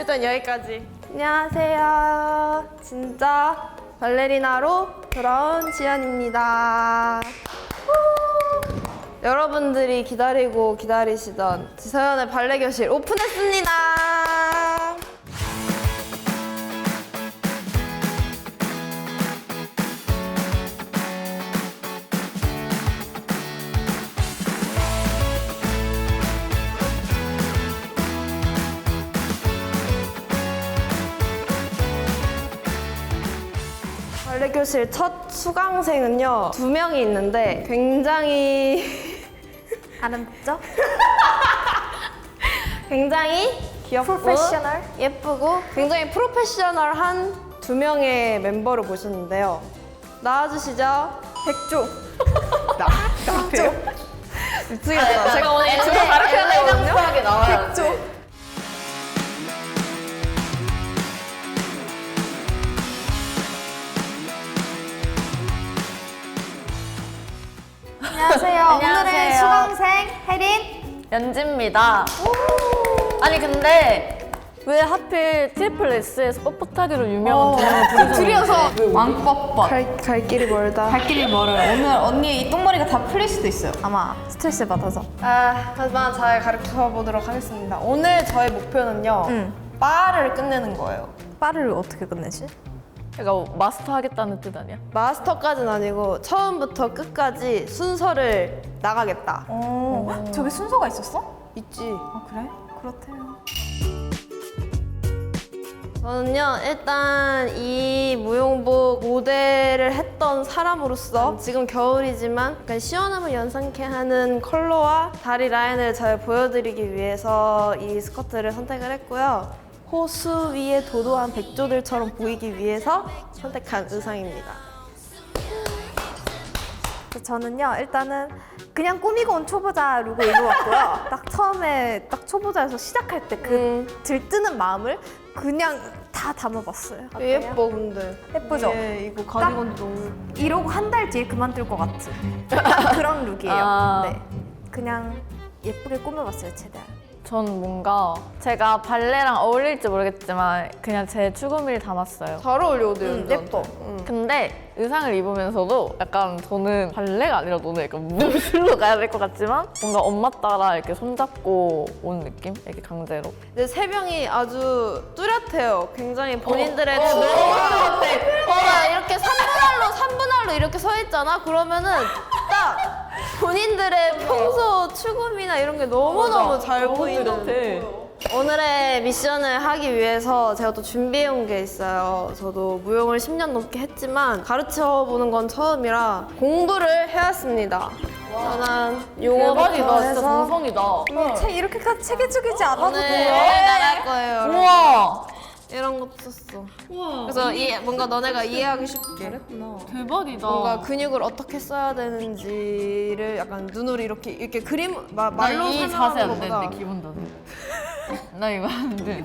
일단 여기까지. 안녕하세요. 진짜 발레리나로 돌아온 지연입니다. 여러분들이 기다리고 기다리시던 지서연의 발레 교실 오픈했습니다. 발레 교실 첫 수강생은요 2명이 있는데 굉장히 아름답죠? 굉장히 귀엽고 프로페셔널? 예쁘고 굉장히 프로페셔널한 2명의 멤버를 모셨는데요. 나와주시죠. 백조. 나한테요? 미치겠다. 제가 오늘 네, 주로 가르쳐야 되거든요. 하게 나와야 백조. 안녕하세요. 오늘의 안녕하세요. 수강생 혜린. 연지입니다. 아니 근데 왜 하필 트리플 S에서 뻣뻣하기로 유명한 두 명을 부르셨는데 둘이어서 왕뻣뻣. 갈 길이 멀다. 갈 길이 멀어요. 오늘 언니 이 똥머리가 다 풀릴 수도 있어요. 아마 스트레스 받아서. 하지만 잘 가르쳐 보도록 하겠습니다. 오늘 저의 목표는요. 바를 끝내는 거예요. 빠를 어떻게 끝내지? 그러니까 마스터 하겠다는 뜻 아니야? 마스터까지는 아니고 처음부터 끝까지 순서를 나가겠다. 저게 순서가 있었어? 있지. 아 그래? 그렇대요. 저는요 일단 이 무용복 모델을 했던 사람으로서 지금 겨울이지만 약간 시원함을 연상케 하는 컬러와 다리 라인을 잘 보여드리기 위해서 이 스커트를 선택을 했고요. 호수 위에 도도한 백조들처럼 보이기 위해서 선택한 의상입니다. 저는요 일단은 그냥 꾸미고 온 초보자 룩을 입어봤고요. 딱 처음에 딱 초보자에서 시작할 때 그 들뜨는 마음을 그냥 다 담아봤어요. 어때요? 예뻐 근데. 예쁘죠? 이거 가디건도 너무 이러고 한 달 뒤에 그만둘 것 같은 딱 그런 룩이에요. 아. 네, 그냥 예쁘게 꾸며봤어요 최대한. 전 뭔가 제가 발레랑 어울릴지 모르겠지만 그냥 제 추구미를 담았어요. 잘 어울려 옷 예뻐. 근데 의상을 입으면서도 약간 저는 발레가 아니라 너는 약간 무술로 가야 될 것 같지만 뭔가 엄마 따라 이렇게 손잡고 온 느낌? 이렇게 강제로. 근데 세 명이 아주 뚜렷해요. 굉장히 본인들의 너무 뚜렷해. 봐봐 이렇게 3분할로 이렇게 서 있잖아. 그러면은 딱 본인들의 평소 추구미나 이런 게 너무너무 잘 보이는. 오늘의 미션을 하기 위해서 제가 또 준비해 온 게 있어요. 저도 무용을 10년 넘게 했지만 가르쳐 보는 건 처음이라 공부를 해왔습니다. 저는 용어부터 대박이다. 진짜 해서 정성이다. 책 이렇게까지 책해주기지 않아도 오늘 돼요. 나갈 거예요. 여러분. 우와! 이런 것도 썼어. 그래서 뭔가 너네가 이해하기 쉽게. 대박이다. 뭔가 근육을 어떻게 써야 되는지를 약간 눈으로 이렇게 그림 말로 이 자세 설명하는 안 것보다. 되는데 기분 자세. 나 이거 안 돼.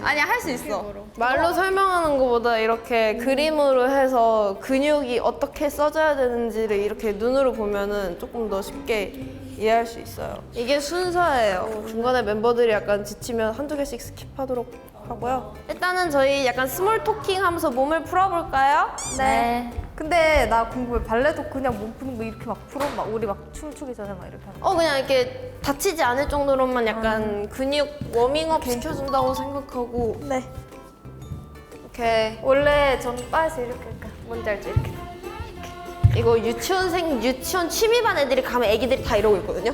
아니야 할 수 있어. 말로 설명하는 것보다 이렇게 그림으로 해서 근육이 어떻게 써져야 되는지를 이렇게 눈으로 보면은 조금 더 쉽게 이해할 수 있어요. 이게 순서예요. 중간에 멤버들이 약간 지치면 한두 개씩 스킵하도록 하고요. 일단은 저희 약간 스몰 토킹 하면서 몸을 풀어볼까요? 네. 근데 나 궁금해. 발레도 그냥 몸 푸는 거 이렇게 막 풀어? 막 우리 막 춤추기 전에 막 이렇게 하는 거. 그냥 이렇게 다치지 않을 정도로만 약간 근육 워밍업 시켜준다고 생각하고 네. 이렇게 원래 저는 바에서 이렇게 뭔지 알죠? 이렇게. 이거 유치원 취미반 애들이 가면 애기들이 다 이러고 있거든요.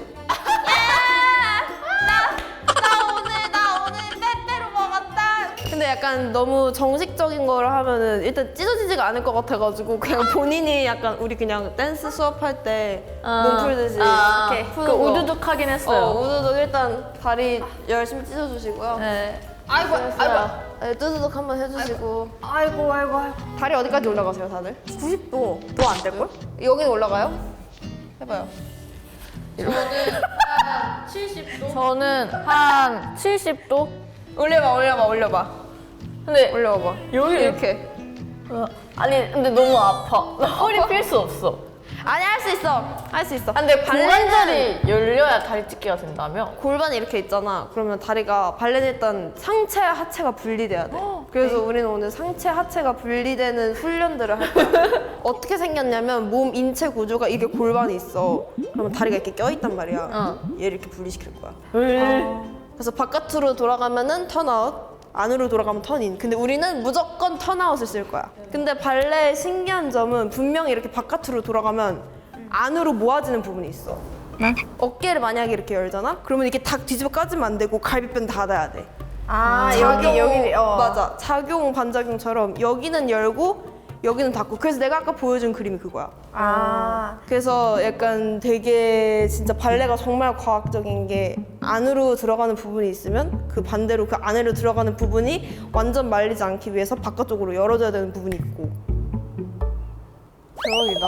나 오늘 빼빼로 먹었다. 근데 약간 너무 정식적인 거를 하면은 일단 찢어지지가 않을 것 같아가지고 그냥 본인이 약간 우리 그냥 댄스 수업할 때 몸 풀듯이 이렇게 그 푸는 거. 우두둑하긴 했어요. 우두둑 일단 다리 열심히 찢어주시고요. 네. 아이고. 네, 뚜두둑 한번 해주시고. 아이고. 다리 어디까지 올라가세요, 다들? 90도. 너 안 될걸? 여기는 올라가요? 해봐요. 저는 한 70도? 올려봐. 근데 올려봐. 여기 이렇게. 아니 근데 너무 아파. 나 허리 필 수 없어. 아니 할 수 있어. 할 수 있어. 근데 발레는 고관절이 열려야 다리 찢기가 된다며? 골반이 이렇게 있잖아. 그러면 다리가 발레는 일단 상체 하체가 분리돼야 돼. 그래서 우리는 오늘 상체 하체가 분리되는 훈련들을 할 거야. 어떻게 생겼냐면 몸 인체 구조가 이게 골반이 있어. 그러면 다리가 이렇게 껴있단 말이야. 얘를 이렇게 분리시킬 거야. 그래서 바깥으로 돌아가면은 턴아웃, 안으로 돌아가면 턴인. 근데 우리는 무조건 턴아웃을 쓸 거야. 근데 발레의 신기한 점은 분명히 이렇게 바깥으로 돌아가면 안으로 모아지는 부분이 있어. 어깨를 만약에 이렇게 열잖아? 그러면 이렇게 다 뒤집어 까지면 안 되고 갈비뼈는 닫아야 돼. 아, 여기. 맞아. 작용, 반작용처럼 여기는 열고 여기는 닫고. 그래서 내가 아까 보여준 그림이 그거야. 아. 그래서 약간 되게 진짜 발레가 정말 과학적인 게 안으로 들어가는 부분이 있으면 그 반대로 그 안으로 들어가는 부분이 완전 말리지 않기 위해서 바깥쪽으로 열어줘야 되는 부분이 있고. 대박이다.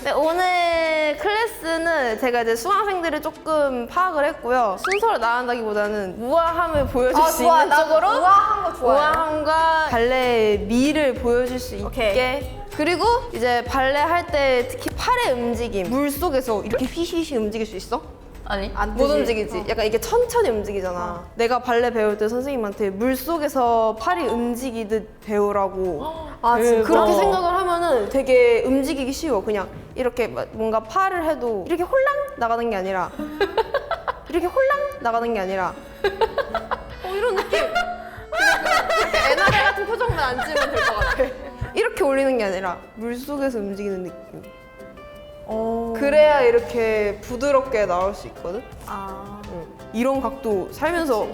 네, 오늘 클래스는 제가 이제 수강생들을 조금 파악을 했고요. 순서를 나간다기보다는 우아함을 보여줄 수 좋아. 있는 나 쪽으로 우아한 거 좋아해. 우아함과 발레의 미를 보여줄 수 있게. 오케이. 그리고 이제 발레 할 때 특히 팔의 움직임. 물 속에서 이렇게 휘휘휘 움직일 수 있어? 아니? 안 못 되지. 움직이지. 약간 이게 천천히 움직이잖아. 내가 발레 배울 때 선생님한테 물 속에서 팔이 움직이듯 배우라고. 아, 진짜? 그렇게 생각을 하면은 되게 움직이기 쉬워. 그냥 이렇게 뭔가 팔을 해도 이렇게 홀랑 나가는 게 아니라 이렇게 홀랑 나가는 게 아니라 이런 느낌. 그냥 에나벨 같은 표정만 안 지으면 될 것 같아. 이렇게 올리는 게 아니라 물 속에서 움직이는 느낌. 그래야 이렇게 부드럽게 나올 수 있거든. 아. 이런 각도 살면서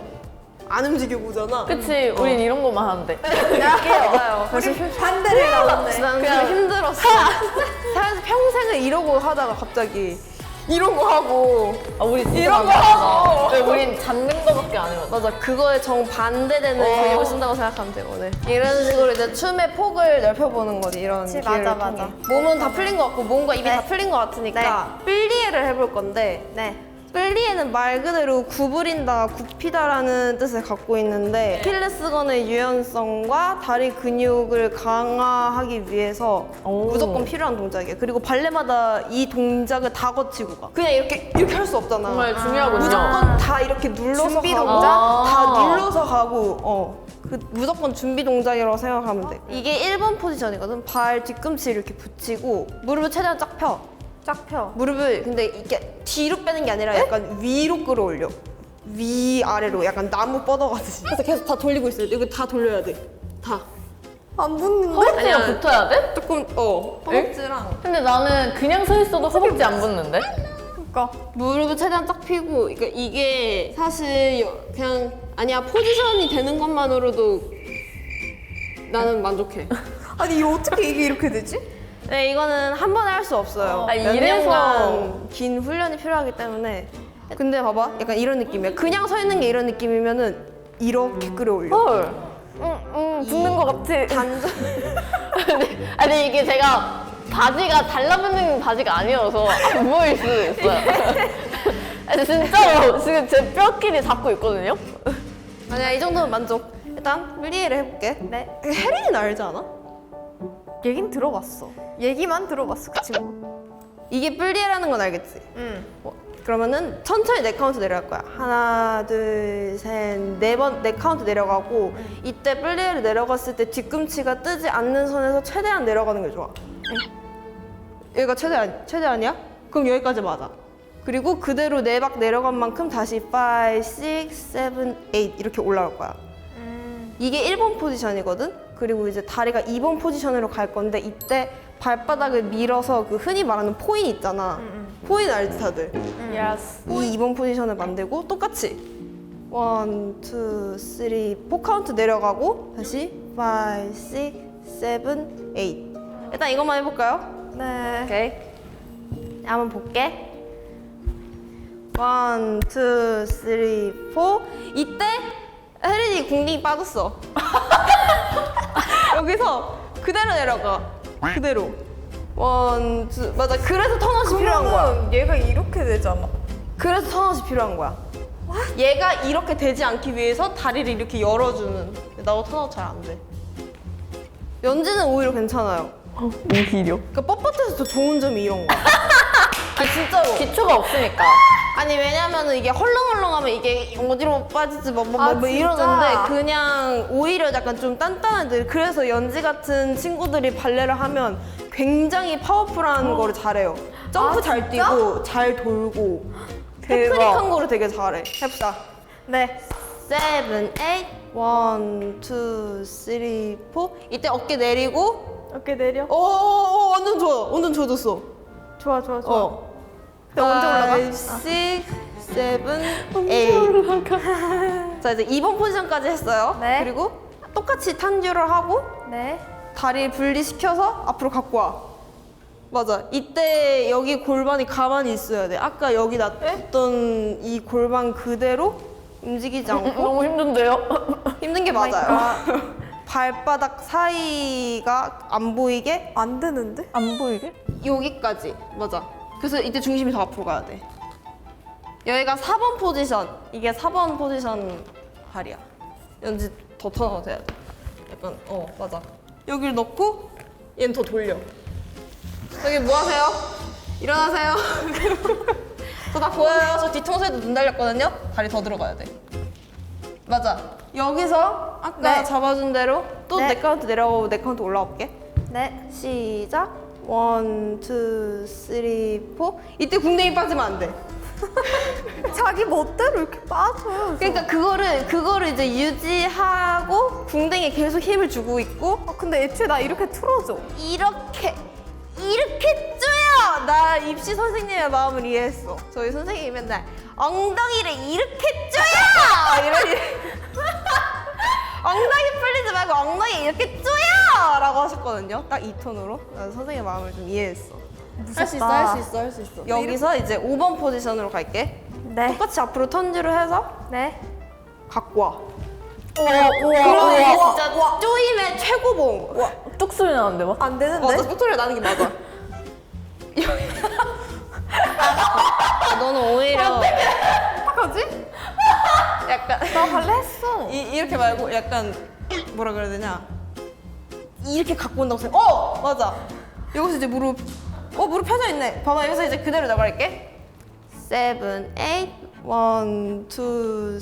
안 움직여 보잖아. 그치, 우린 이런 것만 하는데. 맞아요. 그래서 반대를 나오네. 나는 그냥 힘들었어. 살면서 평생을 이러고 하다가 갑자기 이런 거 하고 아, 우리 진짜 이런 거 많다. 하고. 왜 우린 잡는 거밖에 안 해봤어. 맞아, 그거에 정반대되는 근육을 쓴다고 생각하면 돼 오늘. 이런 식으로 이제 춤의 폭을 넓혀보는 거지. 이런 그치, 기회를 맞아, 통해. 맞아. 몸은 다 풀린 것 같고 몸과 입이 네. 다 풀린 것 같으니까 플리에를 해볼 건데 네. 플리에는 말 그대로 구부린다, 굽히다라는 뜻을 갖고 있는데 아킬레스건의 유연성과 다리 근육을 강화하기 위해서 오. 무조건 필요한 동작이에요. 그리고 발레마다 이 동작을 다 거치고 가. 그냥 이렇게 할 수 없잖아. 정말 중요하군요. 무조건 다 이렇게 눌러서 준비 가고 동작? 다 눌러서 가고 그 무조건 준비 동작이라고 생각하면 돼. 이게 1번 포지션이거든. 발 뒤꿈치 이렇게 붙이고 무릎을 최대한 쫙 펴. 쫙 펴. 무릎을 근데 이게 뒤로 빼는 게 아니라 약간 위로 끌어올려. 위 아래로 약간 나무 뻗어가듯이. 그래서 계속 다 돌리고 있어요. 이거 다 돌려야 돼. 다. 안 붙는데? 허벅지가 붙어야 돼? 조금 허벅지랑 근데 나는 그냥 서 있어도 허벅지 안 붙는데? 그니까. 무릎을 최대한 딱 펴고. 그러니까 이게 사실 그냥 아니야 포지션이 되는 것만으로도 나는 만족해. 아니, 어떻게 이게 이렇게 되지? 네, 이거는 한 번에 할 수 없어요. 아, 몇 이래서- 년간 긴 훈련이 필요하기 때문에. 근데 봐봐, 약간 이런 느낌이야. 그냥 서 있는 게 이런 느낌이면은 이렇게 끌어올려. 헐. 붙는 거 같아. 단전. 아니, 이게 제가 바지가 달라붙는 바지가 아니어서 안 보일 수도 있어요. 아니, 진짜로 지금 제 뼈끼리 잡고 있거든요? 아니야, 이 정도면 만족. 일단 플리에를 해볼게. 네. 혜린이는 알지 않아? 얘긴 들어봤어. 얘기만 들어봤어, 그 친구. 이게 플리에라는 건 알겠지? 응. 그러면은 천천히 네 카운트 내려갈 거야. 하나, 둘, 셋, 네 번, 네 카운트 내려가고 이때 플리에를 내려갔을 때 뒤꿈치가 뜨지 않는 선에서 최대한 내려가는 게 좋아. 여기가 최대한이야? 그럼 여기까지 맞아. 그리고 그대로 네 박 내려간 만큼 다시 5, 6, 7, 8 이렇게 올라올 거야. 이게 1번 포지션이거든? 그리고 이제 다리가 2번 포지션으로 갈 건데 이때 발바닥을 밀어서 그 흔히 말하는 포인 있잖아. 포인 알지 다들? 예스. 이 2번 포지션을 만들고 똑같이 1, 2, 3, 4 카운트 내려가고 다시 5, 6, 7, 8 일단 이것만 해볼까요? 네. 오케이. 한번 볼게. 1, 2, 3, 4 이때 혜린이 궁딩이 빠졌어. 여기서 그대로 내려가. 그대로. 1, 2 맞아. 그래서 턴아웃이 필요한 거야. 그러면 얘가 이렇게 되잖아. 그래서 턴아웃이 필요한 거야. 얘가 이렇게 되지 않기 위해서 다리를 이렇게 열어주는. 나도 턴아웃 잘 안 돼. 연지는 오히려 괜찮아요. 무기력. 그러니까 뻣뻣해서 더 좋은 점이 이런 거야. 아니 진짜로. 기초가 없으니까. 아니 왜냐면은 이게 헐렁헐렁하면 이게 어디로 빠지지 뭐 아, 뭐 진짜? 이러는데 그냥 오히려 약간 좀 단단한데 그래서 연지 같은 친구들이 발레를 하면 굉장히 파워풀한 거를 잘해요. 점프 아, 잘 진짜? 뛰고 잘 돌고 대박. 테크닉한 거를 되게 잘해. 해봅시다. 네. 7, 8, 1, 2, 3, 4 이때 어깨 내리고 어깨 내려. 오 완전 좋아. 완전 좋아졌어. 좋아, 좋아, 좋아. 어. 너 언제 올라가? 5, 6, 7, 8. 자 이제 2번 포지션까지 했어요. 네. 그리고 똑같이 탄듀를 하고 네. 다리 분리시켜서 앞으로 갖고 와. 맞아. 이때 여기 골반이 가만히 있어야 돼. 아까 여기 놨던 이 골반 그대로 움직이지 않고 너무 힘든데요? 힘든 게 맞아요. 발바닥 사이가 안 보이게 안 되는데? 안 보이게? 여기까지. 맞아. 그래서 이때 중심이 더 앞으로 가야 돼. 여기가 4번 포지션. 이게 4번 포지션 발이야. 연지 더 턴아웃 해야 돼. 약간 맞아. 여기를 넣고 얘는 더 돌려. 저기 뭐 하세요? 일어나세요. 저 다 보여요. 저 뒤통수에도 눈 달렸거든요. 다리 더 들어가야 돼. 맞아. 여기서 아까 네. 잡아준 대로 또 네. 내 카운트 내려가고 내 카운트 올라가 볼게. 네. 시작. 1, 2, 3, 4. 이때 궁뎅이 빠지면 안 돼. 자기 멋대로 이렇게 빠져요. 그러니까 그거를 이제 유지하고 궁뎅이에 계속 힘을 주고 있고 아, 근데 애초에 나 이렇게 틀어줘. 이렇게 쪼여. 나 입시 선생님의 마음을 이해했어. 저희 선생님이 맨날 엉덩이를 이렇게 쪼여. 이러니 엉덩이 풀리지 말고 엉덩이 이렇게 쪼여!라고 하셨거든요. 딱 이 톤으로. 나 선생님의 마음을 좀 이해했어. 할 수 있어, 할 수 있어, 할 수 있어. 여기서 이제 5번 포지션으로 갈게. 네. 똑같이 앞으로 턴지를 해서 네. 갖고 와. 우와, 그러면 이게 우와. 진짜 쪼임의 최고봉. 와, 뚝 소리 나는데 막? 안 되는데? 맞아, 뚝소리 나는 게 맞아. 너는 오히려 어떡하지? 약간 나 발레 했어. 이렇게 말고 약간 뭐라 그래야 되냐? 이렇게 갖고 온다고 생각. 맞아. 여기서 이제 무릎 펴져 있네. 봐봐, 여기서 이제 그대로 나갈게. 7, 8, 1, 2, 3,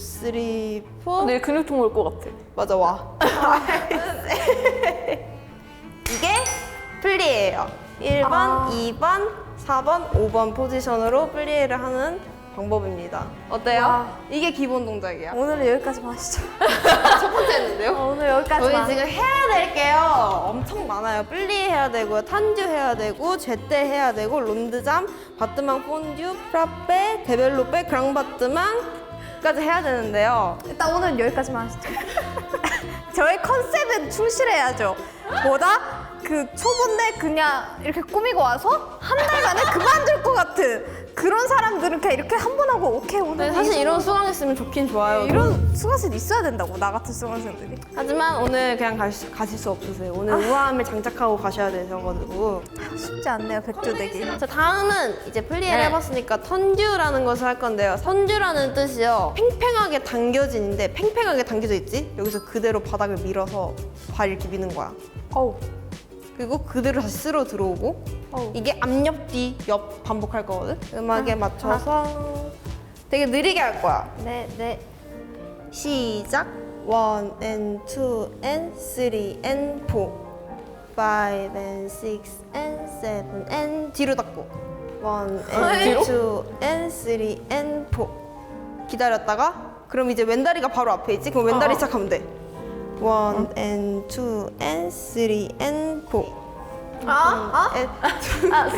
4. 내일 근육통 올 것 같아. 맞아, 와. 이게 플리예요. 1번, 2번, 4번, 5번 포지션으로 플리에를 하는 방법입니다. 어때요? 와. 이게 기본 동작이야. 오늘은 여기까지만 하시죠. 첫 번째였는데요? 오늘 저희 여기까지만. 지금 해야 될 게요 엄청 많아요. 플리 해야 되고요, 탄듀 해야 되고, 제때 해야 되고, 론드잠, 바트망 폰듀, 프라페, 데벨로페, 그랑바트망까지 해야 되는데요. 일단 오늘 여기까지만 하시죠. 저의 컨셉은 충실해야죠. 뭐다? 그 초보인데 그냥 이렇게 꾸미고 와서 한 달만에 그만둘 것 같은 그런 사람들은 그냥 이렇게 한 번 하고 오케이 오늘 네, 사실 이런 수강 있으면 좋긴 좋아요. 이런 수강생 있어야 된다고 나 같은 수강생들이. 하지만 오늘 그냥 가실 수 없으세요. 오늘 우아함을 장착하고 가셔야 되셔가지고. 쉽지 않네요 백조되기. 자, 다음은 이제 플리에를 네. 해봤으니까 턴듀라는 것을 할 건데요. 턴듀라는 뜻이요, 팽팽하게 당겨진인데, 팽팽하게 당겨져 있지? 여기서 그대로 바닥을 밀어서 발 이렇게 미는 거야. 어우. 그리고 그대로 다시 쓸어 들어오고, 어우. 이게 앞옆 뒤 옆 반복할 거거든. 음악에 맞춰서 되게 느리게 할 거야. 네 네. 시작. 1 and 2 and 3 and 4, 5 and 6 and 7 and 뒤로 닦고 1 and 2 and 3 and 4. 기다렸다가 그럼 이제 왼다리가 바로 앞에 있지? 그럼 왼다리 시작하면 돼. 1 and 2 and 3 and 4. 아,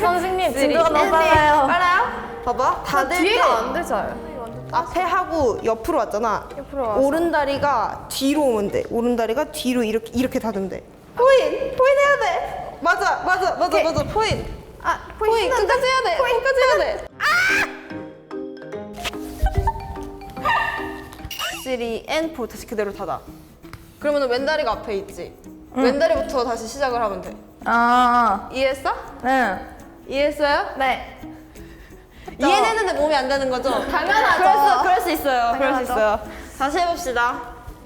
선생님, 진도가 너무 빨라요. 빨라요? 봐봐. 다들 뒤에가 안 되잖아요. 앞에 하고 옆으로 왔잖아. 옆으로 와서. 오른 다리가 뒤로 오면 돼. 오른 다리가 뒤로 이렇게 닫으면 돼. 포인 해야 돼. 맞아. 포인. 포인 끝까지 해야 돼. 끝까지 해야 돼. 3 and 4 다시 그대로 닫아. 그러면 왼다리가 앞에 있지. 왼다리부터 다시 시작을 하면 돼. 아, 이해했어? 네. 이해했어요? 네. 이해는 했는데 몸이 안 되는 거죠? 당연하죠. 그럴 수 있어요. 그럴 수 당연하죠. 있어요. 다시 해봅시다.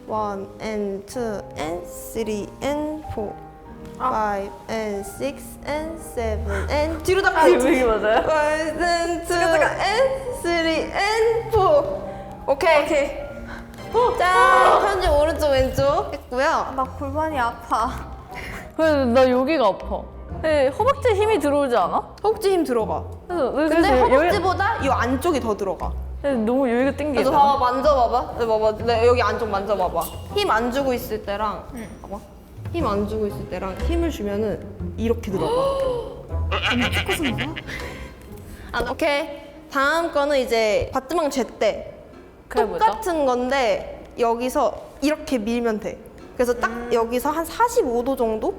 1 and 2 and 3 and 4. 5 and 6 and 7 and 뒤로 닦고 이게 맞아요? 1 and 2 and 3 and 4 오케이 짠! 편지 오른쪽 왼쪽 했고요. 나 골반이 아파. 그래서 나 여기가 아파. 네, 허벅지에 힘이 들어오지 않아? 허벅지 힘 들어가. 근데 그래서 허벅지보다 이 안쪽이 더 들어가. 너무 여기가 땡겨. 그래서 봐봐 만져봐봐. 네, 봐봐. 네, 여기 안쪽 만져봐봐. 힘 안 주고 있을 때랑 봐봐. 힘 안 주고 있을 때랑 힘을 주면은 이렇게 들어가. 오케이. 다음 거는 이제 바트망 제때. 그래 보자. 똑같은 건데 여기서 이렇게 밀면 돼. 그래서 딱 여기서 한 45도 정도?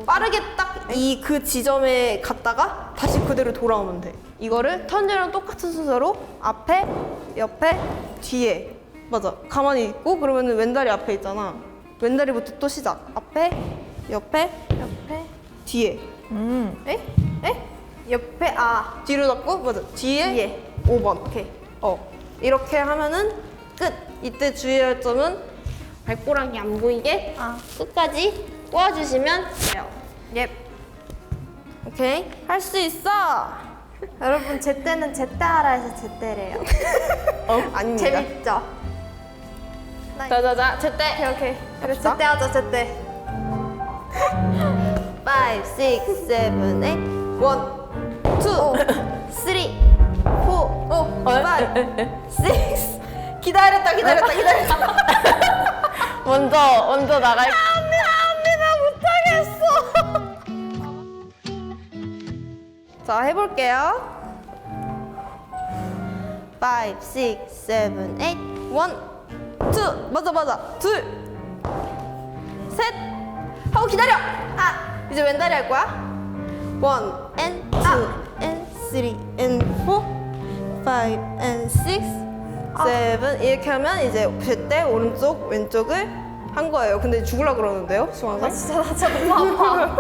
빠르게 딱 이 그 지점에 갔다가 다시 그대로 돌아오면 돼. 이거를 턴제랑 똑같은 순서로 앞에, 옆에, 뒤에. 맞아. 가만히 있고 그러면 왼다리 앞에 있잖아. 왼다리부터 또 시작. 앞에, 옆에, 뒤에. 에? 옆에 뒤로 닫고 맞아. 뒤에 5번. 오케이. 이렇게 하면은 끝. 이때 주의할 점은 발꼬락이 안 보이게 끝까지 꼬아주시면 돼요. 예. 오케이. 할 수 있어. 여러분 제때는 제때 하라 해서 제때래요. 아닙니다. 재밌죠? 자자자. 제때. 오케이. 그래 갑시다. 제때 하자 제때. 5, 6, 7, 8 1, 2, 3, 4, 5, 6 기다렸다. 먼저 나갈. 자, 해볼게요. 5, 6, 7, 8 1, 2 맞아 둘 셋 하고 기다려. 이제 왼다리 할 거야. 1 and 2 and 3 and 4 5 and 6 7 이렇게 하면 이제 제때 오른쪽 왼쪽을 한 거예요. 근데 죽으려 그러는데요, 수강생? 진짜 너무 아파.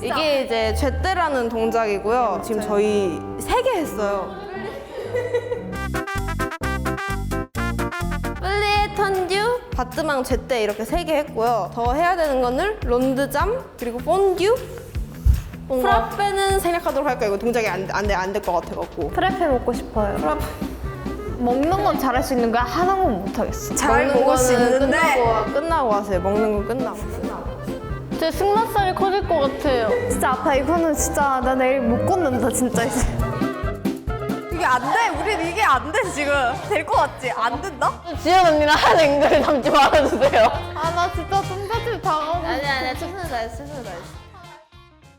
이게 이제 제때라는 동작이고요. 지금 저희 3개 했어요. 플리에 턴듀, 바트망 제때 이렇게 3개 했고요. 더 해야 되는 거는 론드잠, 그리고 폰듀. 프라페는 생략하도록 할까요? 이거 동작이 안 될 것 같아갖고. 프레페 먹고 싶어요. 먹는 건 잘할 수 있는 거야. 하는 건 못하겠어. 잘 먹는 먹을 수 거는 있는데 끝나고 하세요. 먹는 건 끝나고. 제 승마살이 커질 것 같아요. 진짜 아파. 이거는 진짜 나 내일 못 걷는다 진짜 이제. 이게 안 돼. 우린 이게 안 돼 지금. 될 것 같지? 안 된다? 지연 언니랑 한 앵글 담지 말아주세요. 아 나 진짜 똥자집 당하고. 아니야. 최선을 다했어.